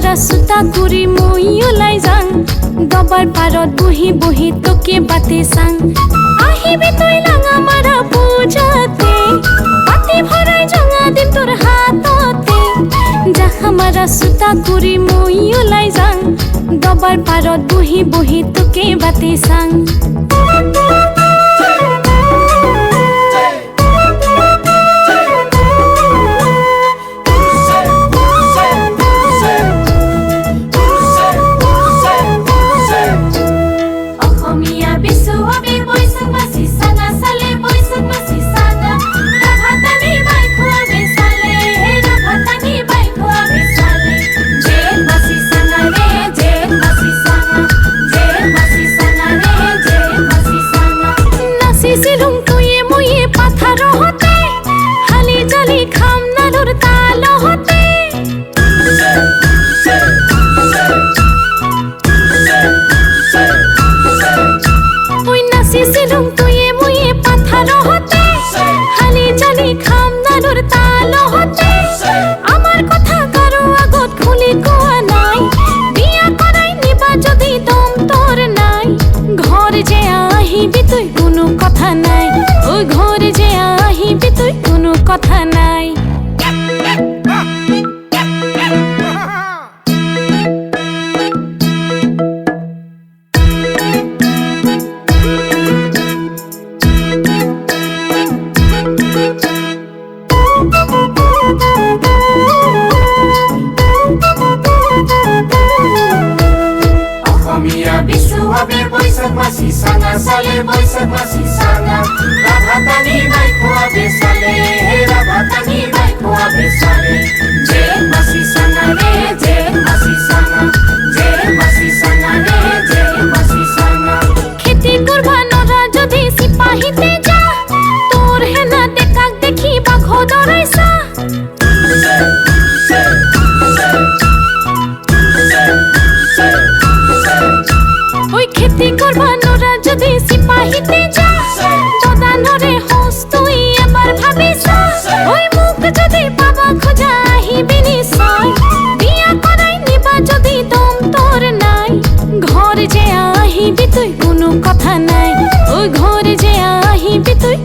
हमरा सुता गुरी মই ওলাই যাং দবার পারত বহি বহি তোকে বাতে সাং আহিবি তুই লাঙা মারা পূজাতে পাতি ভরাই জঙা দিন তোর হাততে যা हमरा সুতা গুরি মই ওলাই যাং দবার পারত বহি বহি তোকে বাতে সাং কথা নাই অসমীয়া বিশু হবে বৈশাখ মাসি সাঙা সালে বৈশাখ মাসি সাঙা রাভাতানি নাই খোয়াবে সালে রাভাতানি নাই খোয়াবে সালে জেঠ মাসি সাঙা রে জেঠ মাসি সাঙা জেঠ মাসি সাঙা রে জেঠ মাসি সাঙা খেতি করবা নরা যদি সিপাহিতে যা তোর হেনা দেখাক দেখি বাঘ দরাইসা ওই খেতি করবা নরা যদি সিপাহিতে যা তোদা নরে হোস তুই এবার ভাবিসা ওই মুখ যদি পাবা খোঁজা আহিবি নিশ্চয় বিয়া করাই নিবা যদি দম তোর নাই ঘর যে আহিবি তুই কোনো কথা নাই ওই ঘরে যে আহিবি তুই